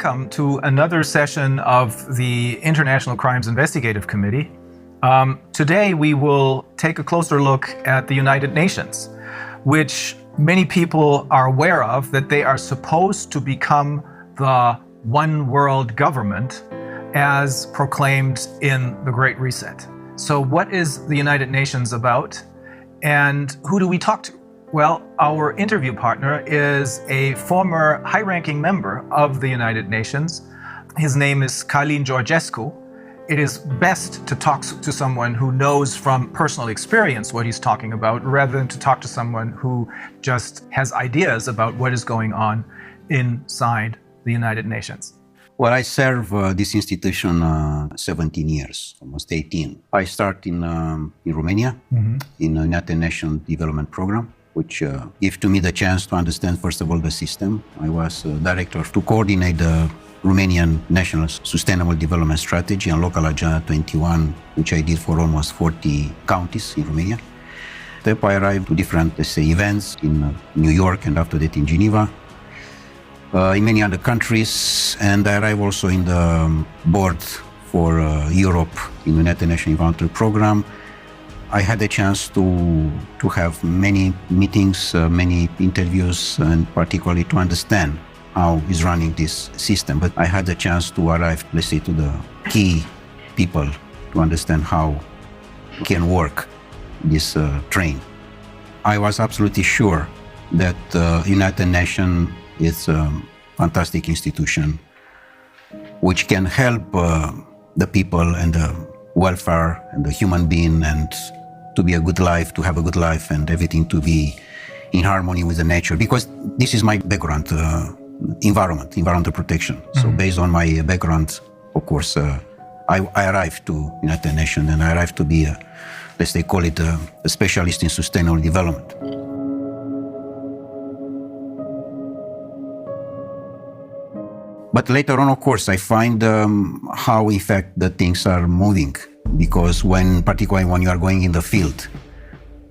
welcome to another session of the International Crimes Investigative Committee. Today we will take a closer look at the United Nations, which many people are aware of, that they are supposed to become the one world government as proclaimed in the Great Reset. So what is the United Nations about, and who do we talk to? Well, our interview partner is a former high-ranking member of the United Nations. His name is Călin Georgescu. It is best to talk to someone who knows from personal experience what he's talking about, rather than to talk to someone who just has ideas about what is going on inside the United Nations. Well, I serve this institution 17 years, almost 18. I started in Romania, in the United Nations Development Program, which gave to me the chance to understand, first of all, the system. I was director to coordinate the Romanian National Sustainable Development Strategy and Local Agenda 21, which I did for almost 40 counties in Romania. Then I arrived to different, let's say, events in New York and after that in Geneva, in many other countries, and I arrived also in the board for Europe in the United Nations Environmental Program. I had the chance to have many meetings, many interviews, and particularly to understand how is running this system. But I had the chance to arrive, let's say, to the key people to understand how can work this train. I was absolutely sure that United Nations is a fantastic institution which can help the people and the welfare and the human being, and to be a good life, to have a good life, and everything to be in harmony with the nature. Because this is my background, environmental protection. So based on my background, of course, I arrived to United Nations, and I arrived to be, let's say, call it a specialist in sustainable development. But later on, of course, I find how, in fact, the things are moving. Because particularly when you are going in the field,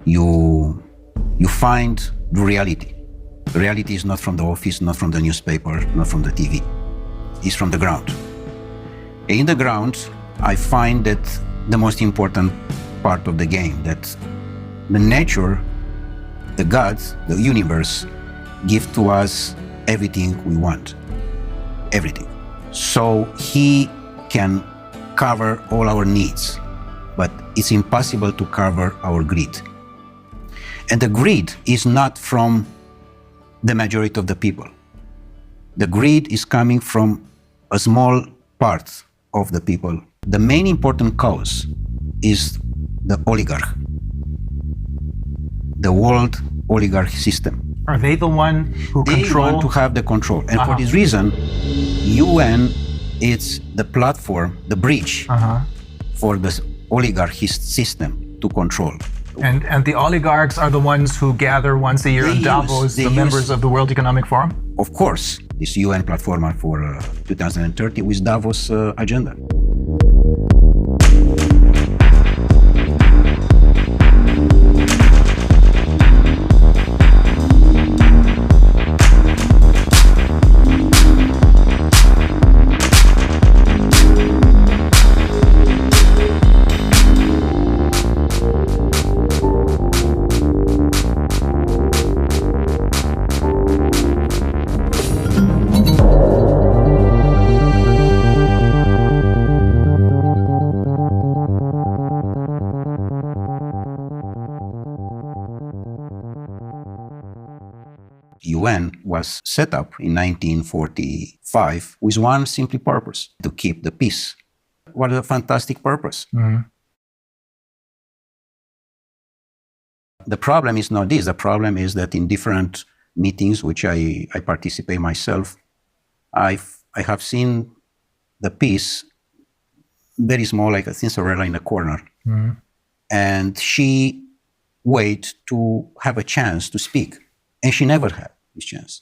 you find the reality. The reality is not from the office, not from the newspaper, not from the TV. It's from the ground. In the ground, I find that the most important part of the game, that the nature, the gods, the universe, give to us everything we want. Everything. So he can cover all our needs, but it's impossible to cover our greed. And the greed is not from the majority of the people. The greed is coming from a small part of the people. The main important cause is the oligarch, the world oligarch system. Are they the one who control? They want to have the control. And for this reason, UN is the platform, the bridge for the oligarchy system to control. And the oligarchs are the ones who gather once a year in Davos, the members of the World Economic Forum? Of course, this UN platform for 2030 with Davos agenda. UN was set up in 1945 with one simple purpose: to keep the peace. What a fantastic purpose. The problem is not this. The problem is that in different meetings, which I participate myself, I have seen the peace very small, like a Cinderella in a corner. And she wait to have a chance to speak. And she never had this chance.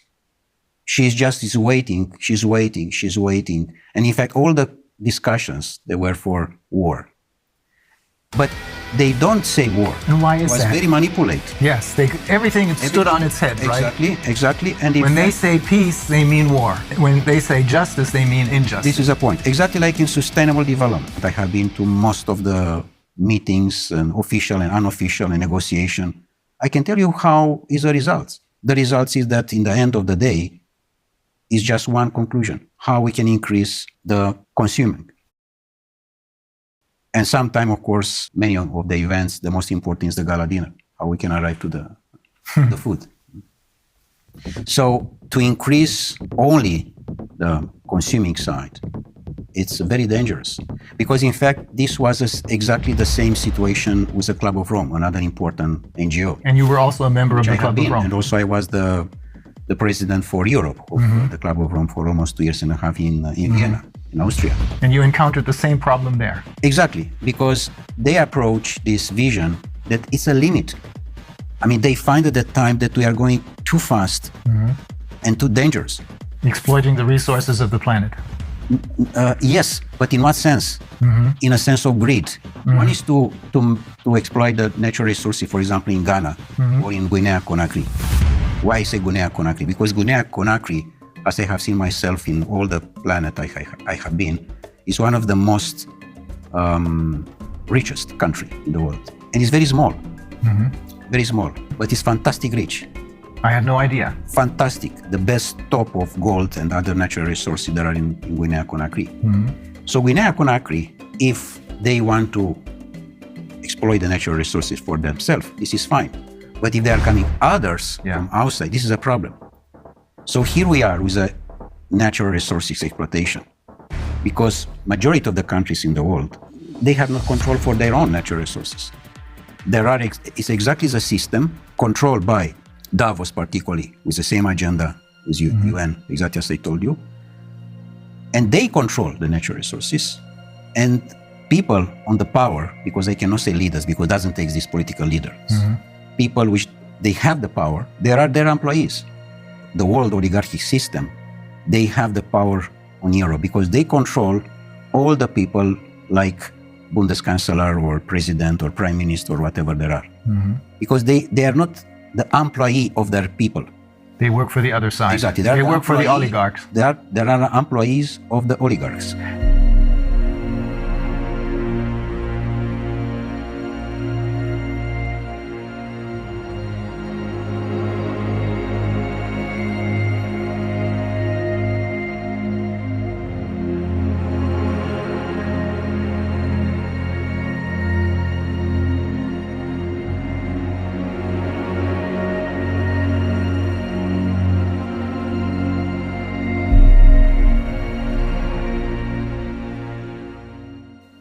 She's waiting, she's waiting. And in fact, all the discussions, they were for war. But they don't say war. And why is It was that? very manipulated. Yes, everything stood on its head, right? Exactly. And in When they fact, say peace, they mean war. When they say justice, they mean injustice. this is a point. Exactly like in sustainable development. I have been to most of the meetings, and official and unofficial, and negotiation. I can tell you how is the results. The results is that in the end of the day, is just one conclusion: how we can increase the consuming. And sometime, of course, many of the events, the most important is the gala dinner, how we can arrive to the food. So to increase only the consuming side, it's very dangerous. Because in fact, this was exactly the same situation with the Club of Rome, another important NGO. And you were also a member of the Club of Rome. And also I was the president for Europe of the Club of Rome for almost 2.5 years in Vienna, in Austria. And you encountered the same problem there. Exactly, because they approach this vision that it's a limit. I mean, they find at that time that we are going too fast and too dangerous. Exploiting the resources of the planet. Yes, but in what sense? In a sense of greed. One is to exploit the natural resources, for example, in Ghana or in Guinea-Conakry. Why I say Guinea-Conakry? Because Guinea-Conakry, as I have seen myself in all the planet I have been, is one of the most richest country in the world. And it's very small. Very small, but it's fantastic rich. I had no idea. Fantastic. The best top of gold and other natural resources that are in Guinea-Conakry. So Guinea-Conakry, if they want to exploit the natural resources for themselves, this is fine. But if there are coming others from outside, this is a problem. So here we are with a natural resources exploitation. Because majority of the countries in the world, they have no control for their own natural resources. It's exactly the system controlled by Davos particularly, with the same agenda as UN, exactly as I told you. And they control the natural resources. And people on the power, because I cannot say leaders, because it doesn't take these political leaders. People which they have the power, they are their employees. The world oligarchic system, they have the power on Europe because they control all the people like Bundeskanzler or president or prime minister or whatever there are. Because they are not the employee of their people. They work for the other side. Exactly. They work for the oligarchs. They are employees of the oligarchs.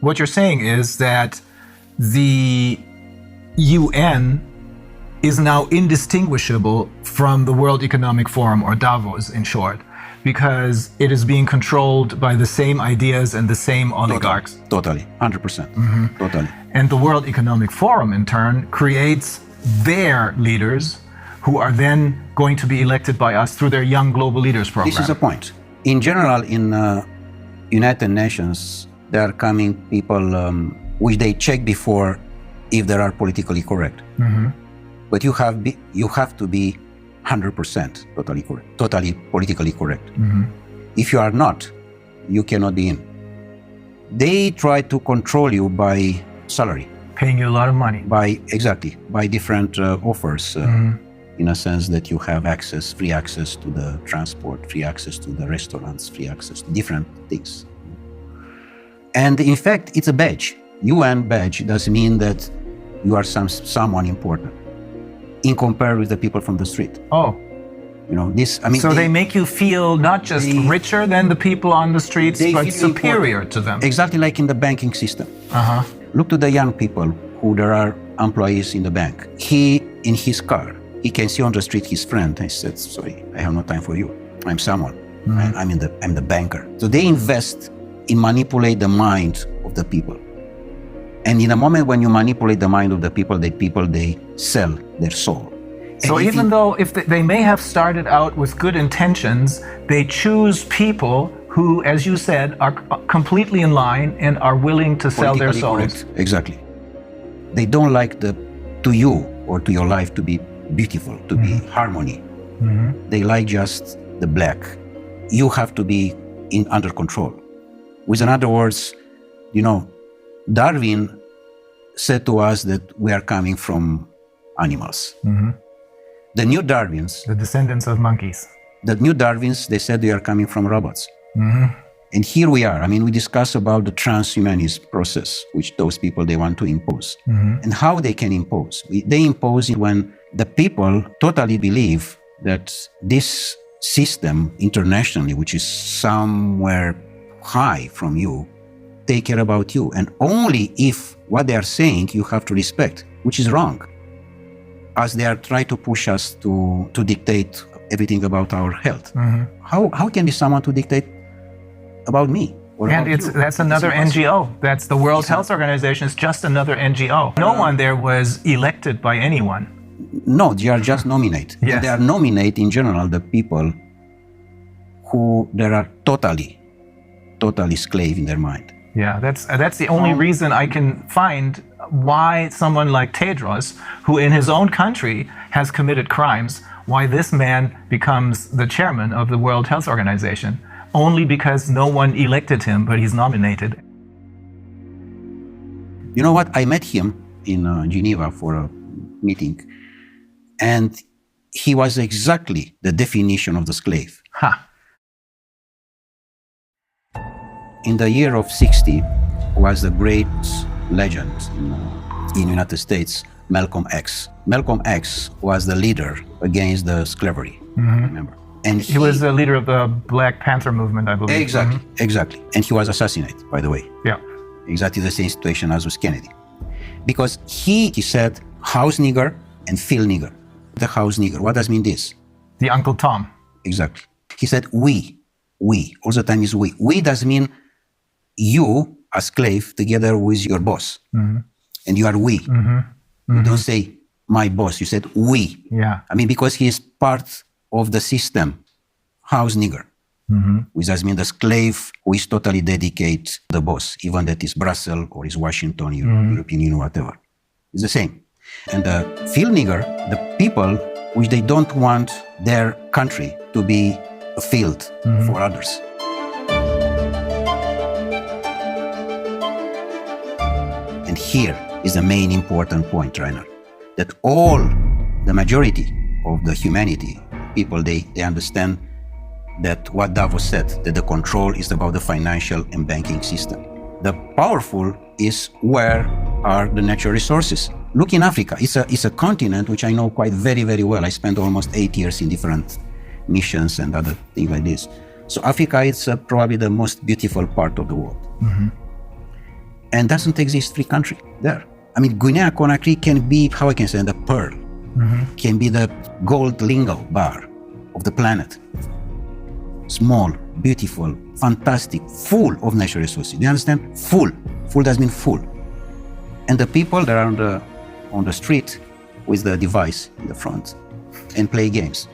What you're saying is that the UN is now indistinguishable from the World Economic Forum, or Davos in short, because it is being controlled by the same ideas and the same oligarchs. Totally, 100%. Totally. And the World Economic Forum, in turn, creates their leaders who are then going to be elected by us through their Young Global Leaders program. This is a point. In general, in United Nations, there are coming people which they check before if they are politically correct. But you have to be 100% totally correct, totally politically correct. If you are not, you cannot be in. They try to control you by salary. Paying you a lot of money. By different offers, in a sense that you have free access to the transport, free access to the restaurants, free access to different things. And in fact, it's a badge. UN badge does mean that you are someone important in comparison with the people from the street. Oh. You know, this, I mean. So they make you feel not just richer than the people on the streets, but superior to them. Exactly like in the banking system. Look to the young people who there are employees in the bank. He, in his car, he can see on the street his friend. He said, sorry, I have no time for you. I'm someone. I'm the banker. So they invest in manipulate the mind of the people. And in a moment when you manipulate the mind of the people, they sell their soul. So even though if they may have started out with good intentions, they choose people who, as you said, are completely in line and are willing to sell their souls. Correct. Exactly. They don't like to you or to your life to be beautiful, to be harmony. They like just the black. You have to be under control. With other words, Darwin said to us that we are coming from animals. The new Darwins, The descendants of monkeys. they said they are coming from robots. And here we are. We discuss about the transhumanist process, which those people, they want to impose. And how they can impose. They impose it when the people totally believe that this system internationally, which is somewhere high from you, take care about you. And only if what they are saying you have to respect, which is wrong. As they are trying to push us to dictate everything about our health. How can be someone to dictate about me? And that's another NGO. That's the World Health Organization. It's just another NGO. No one there was elected by anyone. No, they are just nominate. Yes. And they are nominate in general the people who they are totally slave in their mind. Yeah, that's the only reason I can find why someone like Tedros, who in his own country has committed crimes, why this man becomes the chairman of the World Health Organization. Only because no one elected him, but he's nominated. You know what? I met him in Geneva for a meeting, and he was exactly the definition of the slave. In the year of 60 was the great legend in United States, Malcolm X. Malcolm X was the leader against the slavery, remember? And he was the leader of the Black Panther movement, I believe. Exactly. And he was assassinated, by the way. Yeah. Exactly the same situation as with Kennedy. Because he said house nigger and field nigger. The house nigger, what does mean this? The Uncle Tom. Exactly. He said we. All the time is we. We does mean you, a slave, together with your boss. And you are we. You don't say my boss, you said we. Yeah. Because he is part of the system, house nigger, which does mean the slave who is totally dedicated to the boss, even that is Brussels or is Washington, European Union, whatever. It's the same. And the field nigger, the people which they don't want their country to be a field for others. And here is the main important point, Reiner, that the majority of the humanity, people, they understand that what Davos said, that the control is about the financial and banking system. The powerful is where are the natural resources. Look in Africa. It's a continent which I know quite very, very well. I spent almost 8 years in different missions and other things like this. So Africa is probably the most beautiful part of the world. And doesn't exist free country there. Guinea-Conakry can be, how I can say, the pearl. Can be the gold lingo bar of the planet. Small, beautiful, fantastic, full of natural resources. Do you understand? Full. Full does mean full. And the people that are on the street with the device in the front and play games.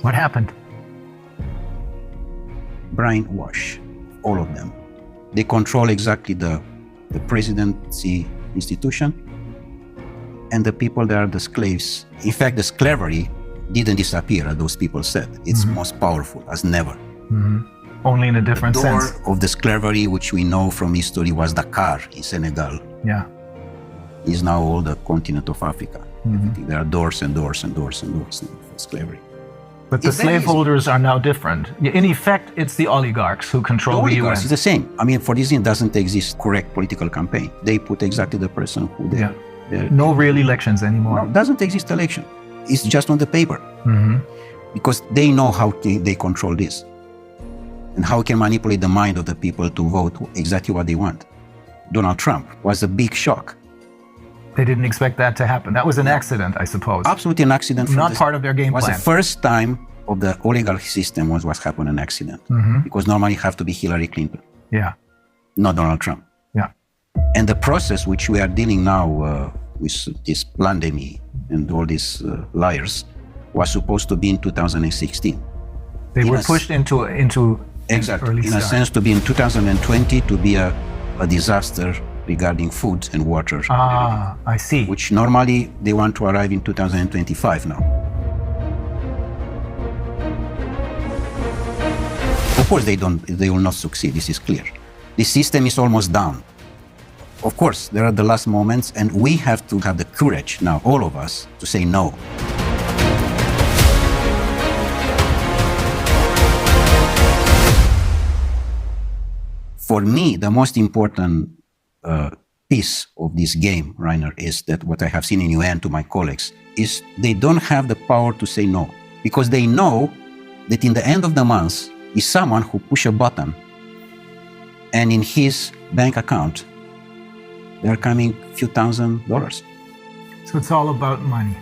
What happened? Brainwash, all of them. They control exactly the presidency institution and the people that are the slaves. In fact, the slavery didn't disappear, as those people said. It's most powerful as never. Only in a different sense. The door of the slavery, which we know from history, was Dakar in Senegal. Yeah. Is now all the continent of Africa. There are doors and doors and doors and doors for slavery. But the slaveholders are now different. In effect, it's the oligarchs who control the UN. It's the same. For this reason, doesn't exist correct political campaign. They put exactly the person who they... No real elections anymore. No, doesn't exist election. It's just on the paper. Because they know how they control this. And how can manipulate the mind of the people to vote exactly what they want. Donald Trump was a big shock. They didn't expect that to happen. That was an accident, I suppose. Absolutely an accident. Not part of their game plan. It was the first time of the oligarchy system was what happened an accident. Because normally it have to be Hillary Clinton. Yeah. Not Donald Trump. Yeah. And the process which we are dealing now with this pandemic, and all these liars was supposed to be in 2016. They were pushed into exactly, early in a start. sense to be in 2020 to be a disaster regarding food and water. Ah, I see. Which normally they want to arrive in 2025 now. Of course they will not succeed, this is clear. The system is almost down. Of course, there are the last moments, and we have to have the courage now, all of us, to say no. For me, the most important piece of this game, Reiner, is that what I have seen in UN to my colleagues is they don't have the power to say no, because they know that in the end of the month is someone who push a button and in his bank account there are coming few $1,000s. So it's all about money.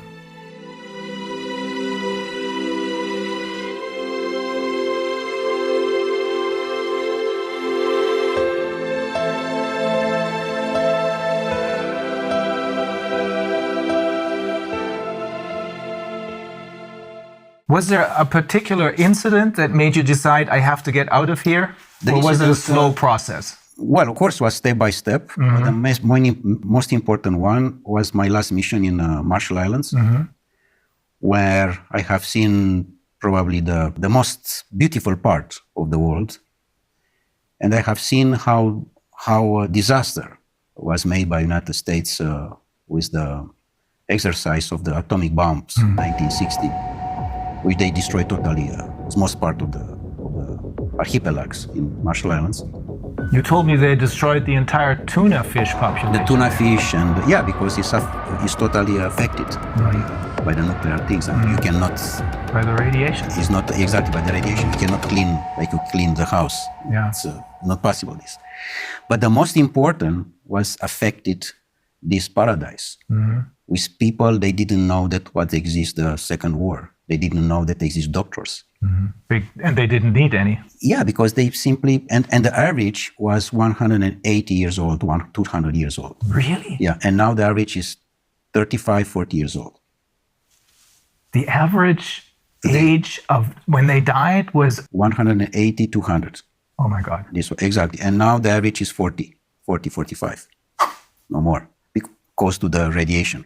Was there a particular incident that made you decide, I have to get out of here? Or was it a slow process? Well, of course, it was step by step. But the most important one was my last mission in Marshall Islands, where I have seen probably the most beautiful part of the world. And I have seen how a disaster was made by United States with the exercise of the atomic bombs in 1960. Which they destroyed totally, most part of the archipelagos in Marshall Islands. You told me they destroyed the entire tuna fish population. The tuna fish, and yeah, because it's totally affected by the nuclear things. And you cannot... By the radiation. It's not exactly by the radiation. You cannot clean like you clean the house. Yeah. It's not possible, this. But the most important was affected this paradise. With people, they didn't know that what exists the Second War. They didn't know that there exist doctors. And they didn't need any. Yeah, because they simply, and the average was 180 years old, 200 years old. Really? Yeah, and now the average is 35, 40 years old. The average age of when they died was? 180, 200. Oh my God. This, exactly. And now the average is 40, 45. No more, because to the radiation.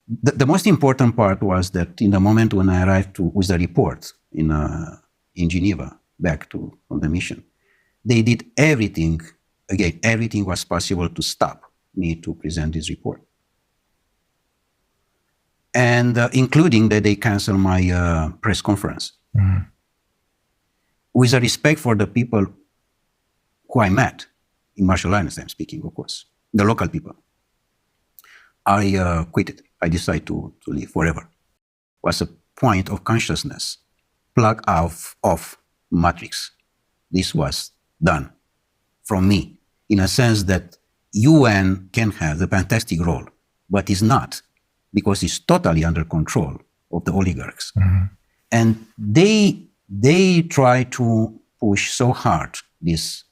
The most important part was that in the moment when I arrived with the report in Geneva, back from the mission, they did everything, again, everything was possible to stop me to present this report. And including that they canceled my press conference. With a respect for the people who I met, in Marshall Islands I'm speaking, of course, the local people, I quit it. I decided to leave forever. It was a point of consciousness, plug off matrix. This was done from me, in a sense that UN can have the fantastic role, but is not, because it's totally under control of the oligarchs. And they try to push so hard this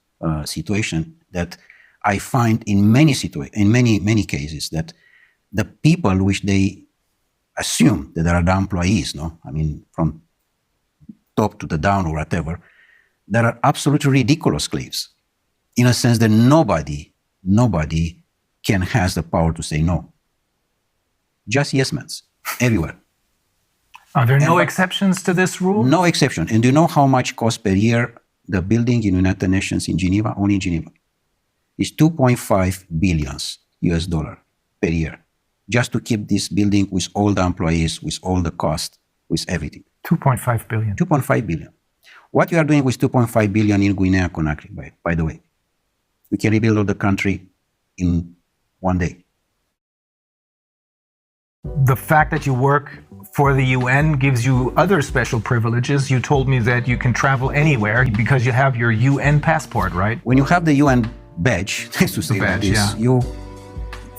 situation that I find in many cases that the people which they assume that are the employees, no? I mean, from top to the down or whatever, there are absolutely ridiculous slaves, in a sense that nobody can has the power to say no. Just yes men, everywhere. Are there no exceptions to this rule? No exception. And do you know how much costs per year the building in United Nations in Geneva, only in Geneva? It's $2.5 billion US per year. Just to keep this building with all the employees, with all the cost, with everything. 2.5 billion. 2.5 billion. What you are doing with 2.5 billion in Guinea-Conakry, by the way, we can rebuild all the country in one day. The fact that you work for the UN gives you other special privileges. You told me that you can travel anywhere because you have your UN passport, right? When you have the UN badge, to say badge, this, yeah.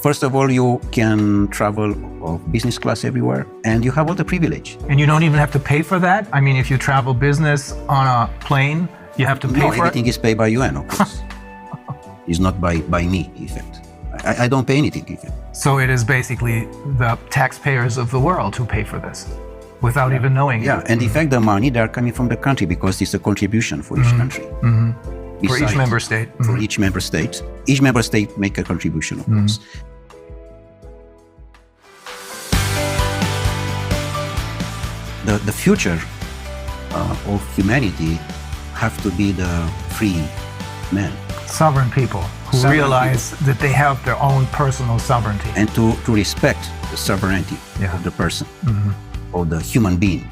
First of all, you can travel of business class everywhere, and you have all the privilege. And you don't even have to pay for that? I mean, if you travel business on a plane, you have to pay for it? No, everything is paid by UN, of course. It's not by me, in fact. I don't pay anything even. So it is basically the taxpayers of the world who pay for this without even knowing Yeah, it. and in fact, the money, they are coming from the country because it's a contribution for each country. For each member state. For each member state. Each member state make a contribution, of course. The future of humanity have to be the free men. Sovereign people who Sovereign realize that they have their own personal sovereignty. And to respect the sovereignty of the person, of the human being.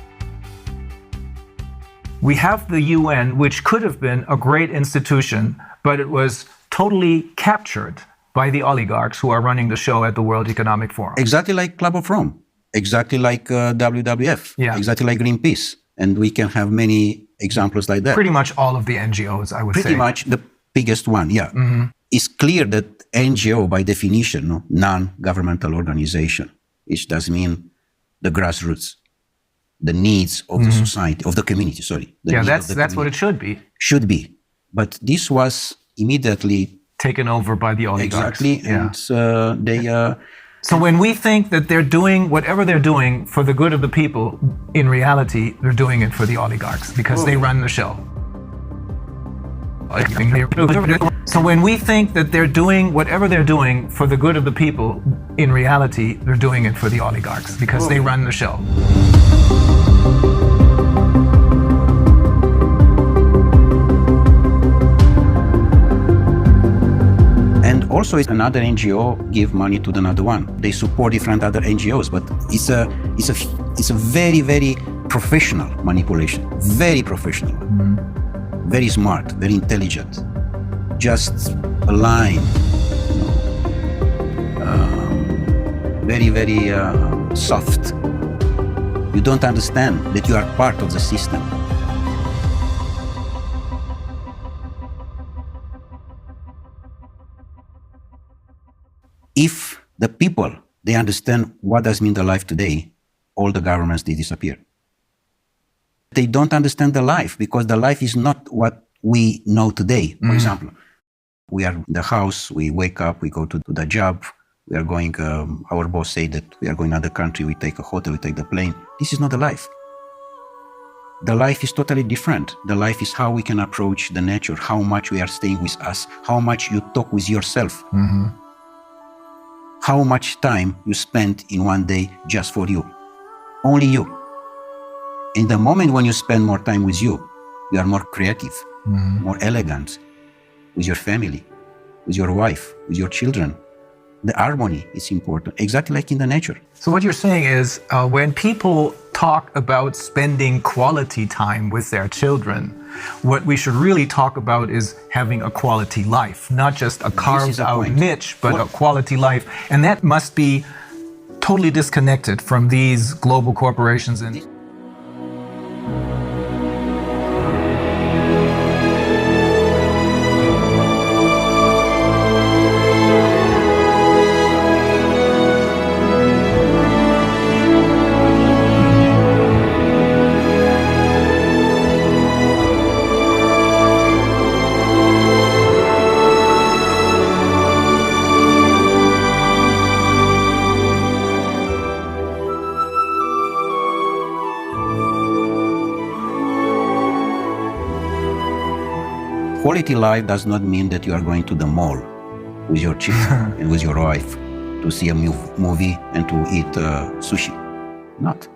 We have the UN, which could have been a great institution, but it was totally captured by the oligarchs who are running the show at the World Economic Forum. Exactly like Club of Rome, exactly like WWF, exactly like Greenpeace. And we can have many examples like that. Pretty much all of the NGOs, I would say. Pretty much the biggest one, yeah. It's clear that NGO, by definition, no, non-governmental organization, which does mean the grassroots, the needs of the society, of the community, sorry. That's what it should be. Should be. But this was immediately taken over by the oligarchs. Exactly, and they... So when we think that they're doing whatever they're doing for the good of the people, in reality, they're doing it for the oligarchs because they run the show. So when we think that they're doing whatever they're doing for the good of the people, in reality, they're doing it for the oligarchs because they run the show. And also, another NGO give money to another one. They support different other NGOs, but it's a very, very professional manipulation. Very professional, very smart, very intelligent. Just a line, very, very soft. You don't understand that you are part of the system. If the people, they understand what does mean the life today, all the governments, they disappear. They don't understand the life because the life is not what we know today. For example, we are in the house, we wake up, we go to the job, we are going, our boss say that we are going to another country, we take a hotel, we take the plane. This is not the life. The life is totally different. The life is how we can approach the nature, how much we are staying with us, how much you talk with yourself. How much time you spend in one day just for you. Only you. In the moment when you spend more time with you are more creative, more elegant, with your family, with your wife, with your children. The harmony is important, exactly like in the nature. So what you're saying is when people talk about spending quality time with their children, what we should really talk about is having a quality life, not just a carved out niche, but a quality life. And that must be totally disconnected from these global corporations. And quality life does not mean that you are going to the mall with your children and with your wife to see a movie and to eat sushi. Not.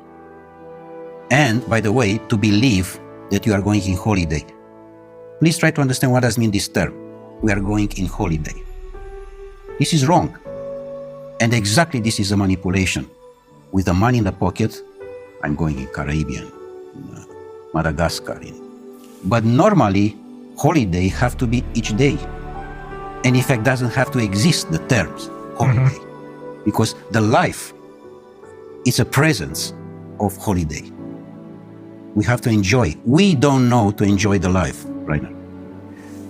And, by the way, to believe that you are going in holiday. Please try to understand what does mean this term. We are going in holiday. This is wrong. And exactly this is a manipulation. With the money in the pocket, I'm going in Caribbean, in Madagascar. But normally, holiday have to be each day. And in fact, doesn't have to exist, the terms holiday. Because the life is a presence of holiday. We have to enjoy. We don't know to enjoy the life, Reiner.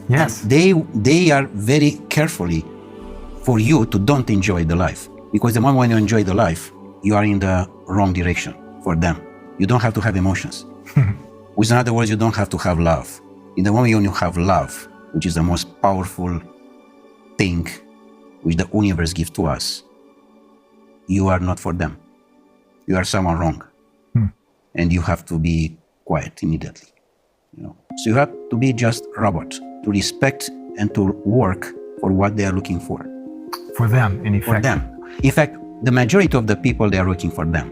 yes. They are very carefully for you to don't enjoy the life. Because the moment when you enjoy the life, you are in the wrong direction for them. You don't have to have emotions. With other words, you don't have to have love. In the moment when you have love, which is the most powerful thing which the universe gives to us, you are not for them. You are someone wrong. And you have to be quiet immediately. So you have to be just robot, to respect and to work for what they are looking for. For them, in effect. For them. In fact, the majority of the people, they are working for them.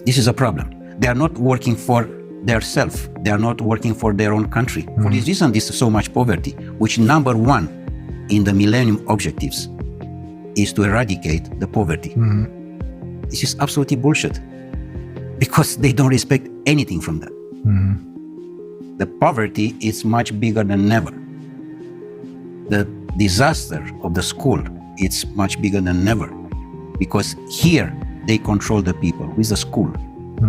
This is a problem. They are not working for their self. They are not working for their own country. For this reason, this is so much poverty, which number one in the Millennium Objectives is to eradicate the poverty. This is absolutely bullshit, because they don't respect anything from that. The poverty is much bigger than ever. The disaster of the school, it's much bigger than ever, because here they control the people with the school.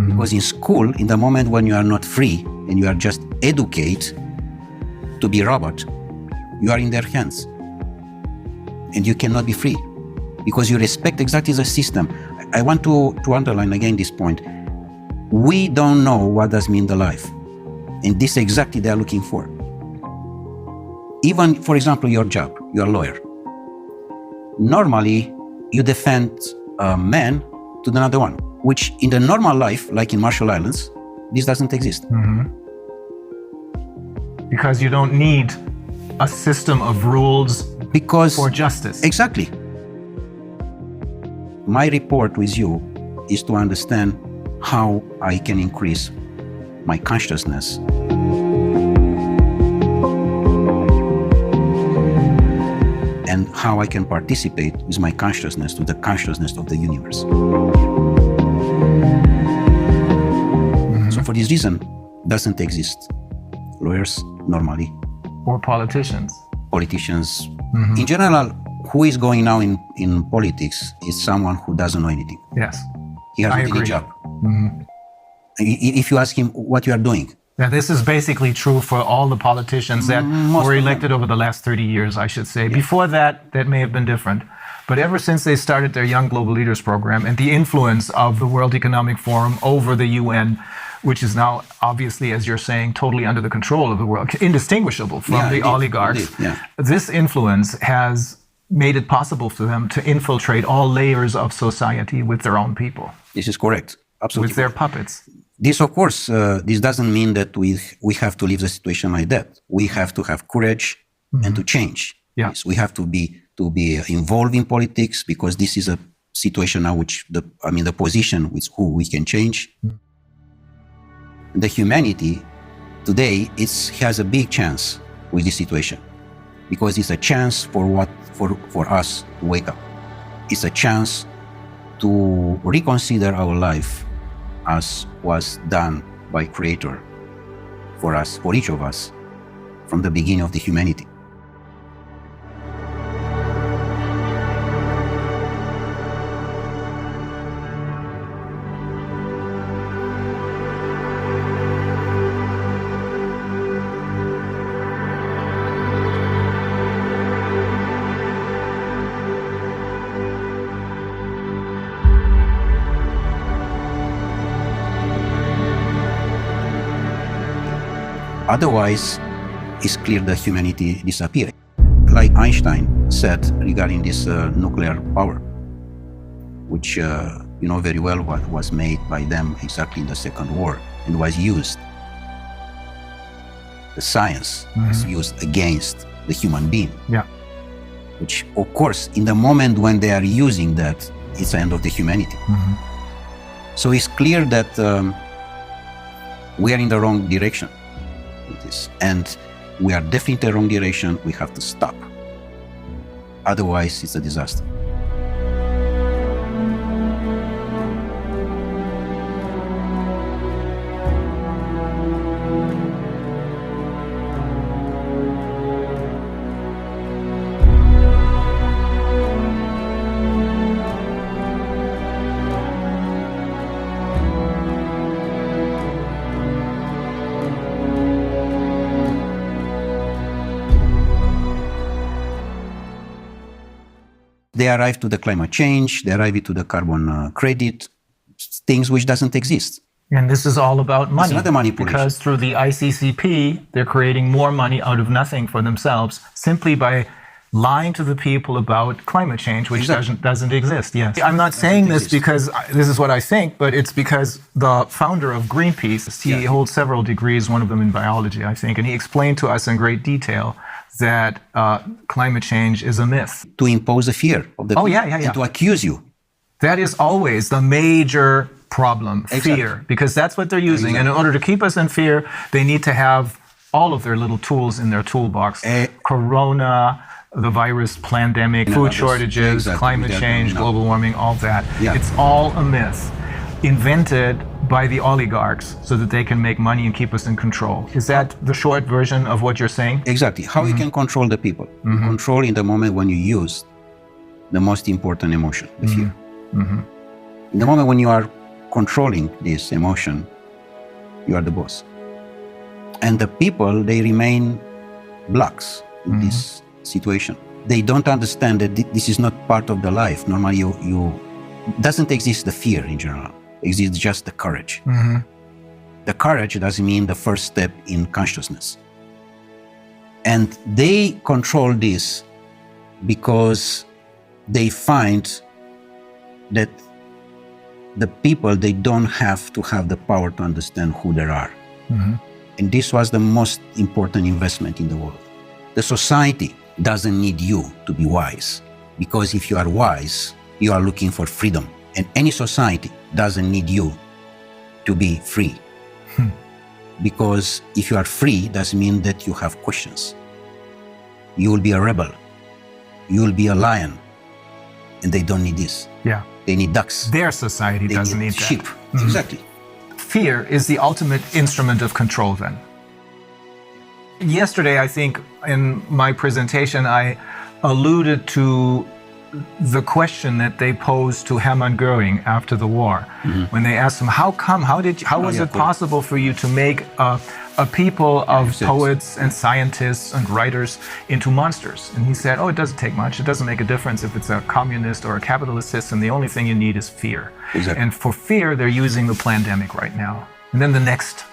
Because in school, in the moment when you are not free and you are just educated to be robot, you are in their hands and you cannot be free because you respect exactly the system. I want to underline again this point. We don't know what does mean the life, and this exactly they are looking for. Even, for example, your job, you're a lawyer. Normally, you defend a man to another one, which in the normal life, like in Marshall Islands, this doesn't exist. Because you don't need a system of rules for justice. Exactly. My report with you is to understand how I can increase my consciousness. And how I can participate with my consciousness to the consciousness of the universe. So for this reason, doesn't exist lawyers normally. Or politicians. Politicians. In general, who is going now in politics is someone who doesn't know anything. Yes. He has any job. If you ask him what you are doing. Yeah, this is basically true for all the politicians that were elected over the last 30 years, I should say. Before that, that may have been different. But ever since they started their Young Global Leaders program and the influence of the World Economic Forum over the UN, which is now obviously, as you're saying, totally under the control of the world, indistinguishable from the oligarchs, this influence has made it possible for them to infiltrate all layers of society with their own people. This is correct. Absolutely. With their puppets. This, of course, this doesn't mean that we have to leave the situation like that. We have to have courage and to change. Yes, we have to be involved in politics, because this is a situation now which the position with who we can change. The humanity today has a big chance with this situation, because it's a chance for us to wake up. It's a chance to reconsider our life as was done by Creator for us, for each of us, from the beginning of the humanity. Otherwise, it's clear that humanity disappears. Like Einstein said regarding this nuclear power, which you know very well what was made by them exactly in the Second War and was used. The science was used against the human being. Yeah. Which, of course, in the moment when they are using that, it's the end of the humanity. So it's clear that we are in the wrong direction. And we are definitely in the wrong direction. We have to stop. Otherwise, it's a disaster. They arrive to the climate change, they arrive to the carbon credit, things which doesn't exist. And this is all about money. It's not a manipulation. Because through the ICCP, they're creating more money out of nothing for themselves, simply by lying to the people about climate change, which Exactly. doesn't exist. Yes. I'm not saying this because this is what I think, but it's because the founder of Greenpeace, he holds several degrees, one of them in biology, I think, and he explained to us in great detail that climate change is a myth. To impose a fear of the people and to accuse you. That is always the major problem, fear, because that's what they're using. And in order to keep us in fear, they need to have all of their little tools in their toolbox. Corona, the virus, pandemic, food shortages, climate change, global warming, all that. It's all a myth invented by the oligarchs so that they can make money and keep us in control. Is that the short version of what you're saying? Exactly. How you can control the people. Control in the moment when you use the most important emotion, the fear. In the moment when you are controlling this emotion, you are the boss. And the people, they remain blocks in this situation. They don't understand that this is not part of the life. Normally, doesn't exist the fear in general. Exists just the courage. The courage doesn't mean the first step in consciousness. And they control this because they find that the people, they don't have to have the power to understand who they are. And this was the most important investment in the world. The society doesn't need you to be wise, because if you are wise, you are looking for freedom. And any society doesn't need you to be free. Because if you are free, doesn't mean that you have questions. You will be a rebel. You will be a lion. And they don't need this. Yeah. They need ducks. Their society doesn't need sheep. that. Exactly. Fear is the ultimate instrument of control then. Yesterday, I think in my presentation, I alluded to the question that they posed to Hermann Göring after the war, when they asked him, how was it possible for you to make a people of poets and scientists and writers into monsters? And he said, it doesn't take much. It doesn't make a difference if it's a communist or a capitalist system. The only thing you need is fear. Exactly. And for fear, they're using the pandemic right now. And then the next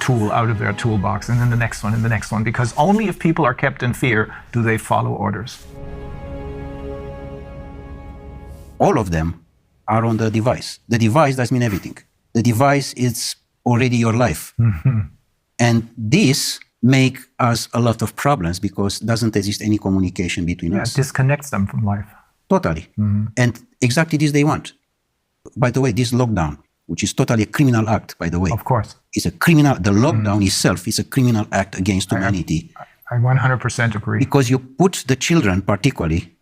tool out of their toolbox, and then the next one, and the next one. Because only if people are kept in fear do they follow orders. All of them are on the device. The device doesn't mean everything. The device is already your life. And this make us a lot of problems because doesn't exist any communication between us. It disconnects them from life. Totally. And exactly this they want. By the way, this lockdown, which is totally a criminal act, by the way. Of course. Is a criminal, the lockdown itself is a criminal act against humanity. I 100% agree. Because you put the children particularly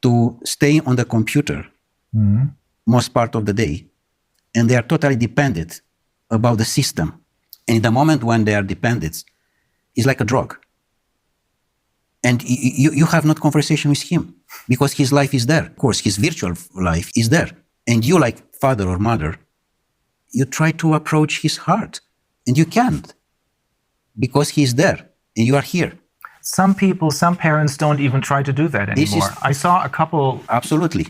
to stay on the computer most part of the day, and they are totally dependent about the system. And in the moment when they are dependent, it's like a drug. And you have not conversation with him because his life is there. Of course, his virtual life is there. And you, like father or mother, you try to approach his heart, and you can't because he's there and you are here. Some people, some parents don't even try to do that anymore. I saw a couple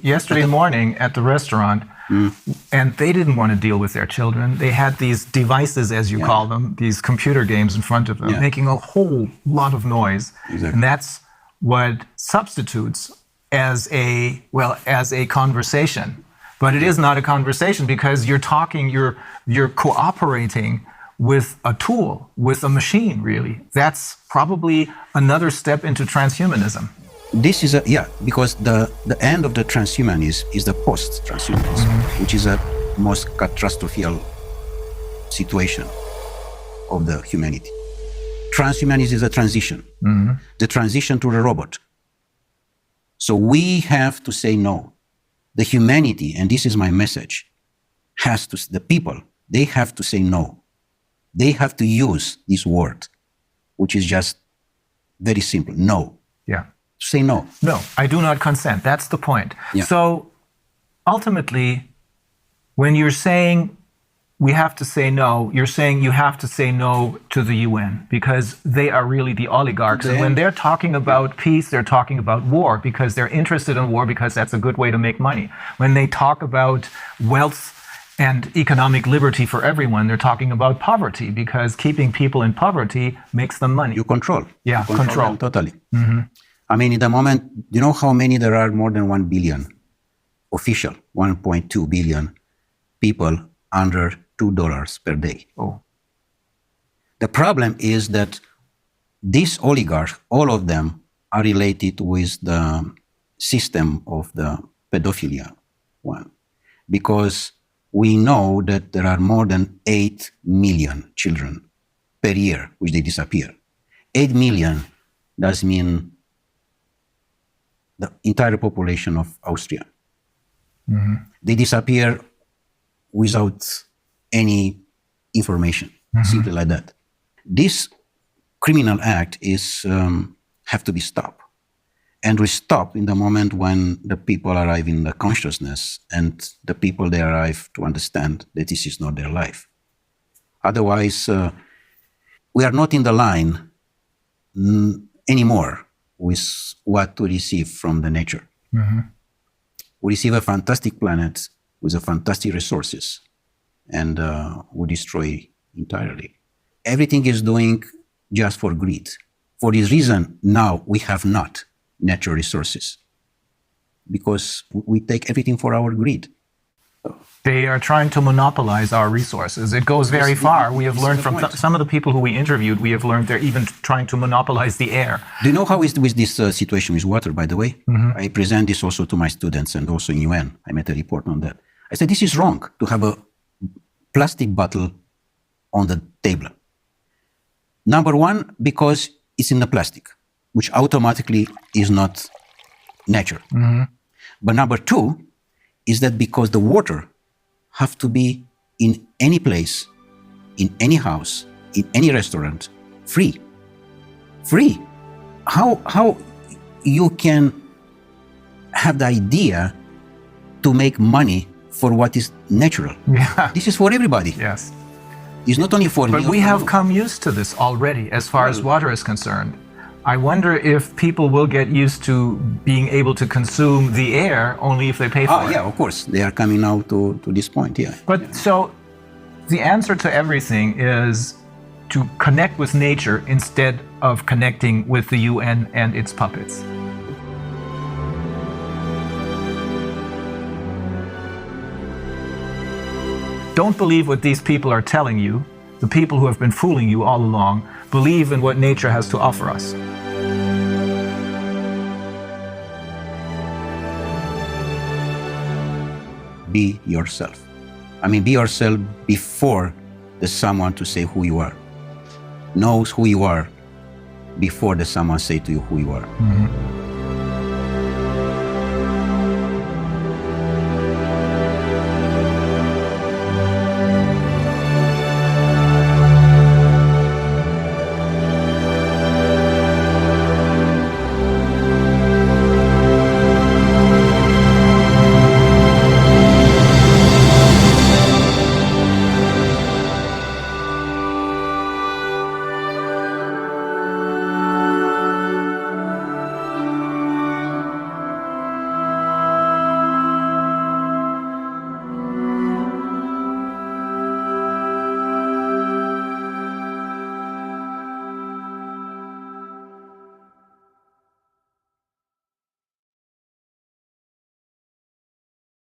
yesterday morning at the restaurant, and they didn't want to deal with their children. They had these devices, as you call them, these computer games in front of them, making a whole lot of noise. And that's what substitutes as a conversation. But it is not a conversation because you're talking, you're cooperating with a tool, with a machine, really. That's probably another step into transhumanism. This is because the end of the transhumanism is the post-transhumanism, which is a most catastrophic situation of the humanity. Transhumanism is a transition, the transition to the robot. So we have to say no. The humanity, and this is my message, the people, they have to say no. They have to use this word, which is just very simple, no. Yeah. Say no. No, I do not consent. That's the point. Yeah. So ultimately, when you're saying we have to say no, you're saying you have to say no to the UN because they are really the oligarchs. And when they're talking about peace, they're talking about war because they're interested in war because that's a good way to make money. When they talk about wealth and economic liberty for everyone, they're talking about poverty because keeping people in poverty makes them money. You control. Yeah, you control them totally. I mean, in the moment, do you know how many there are? More than 1 billion official, 1.2 billion people under $2 per day. Oh. The problem is that these oligarchs, all of them, are related with the system of the pedophilia one, because we know that there are more than 8 million children per year which they disappear. 8 million does mean the entire population of Austria. Mm-hmm. They disappear without any information, simply like that. This criminal act is have to be stopped. And we stop in the moment when the people arrive in the consciousness and the people they arrive to understand that this is not their life. Otherwise, we are not in the line anymore with what to receive from the nature. Mm-hmm. We receive a fantastic planet with a fantastic resources, and we destroy entirely. Everything is doing just for greed. For this reason, now we have not natural resources, because we take everything for our greed. They are trying to monopolize our resources. It goes very far. We have learned from some of the people who we interviewed, we have learned they're even trying to monopolize the air. Do you know how is with this situation with water, by the way? Mm-hmm. I present this also to my students and also in UN. I made a report on that. I said, this is wrong to have a plastic bottle on the table. Number one, because it's in the plastic, which automatically is not nature. Mm-hmm. But number two is that because the water have to be in any place, in any house, in any restaurant, free. Free. How you can have the idea to make money for what is natural? Yeah. This is for everybody. Yes. It's not only for me. But we have come used to this already as far as water is concerned. I wonder if people will get used to being able to consume the air only if they pay for it. Yeah, of course. They are coming now to this point, yeah. But so the answer to everything is to connect with nature instead of connecting with the UN and its puppets. Don't believe what these people are telling you. The people who have been fooling you all along believe in what nature has to offer us. Be yourself. I mean, be yourself before there's someone to say who you are. Knows who you are before there's someone say to you who you are. Mm-hmm.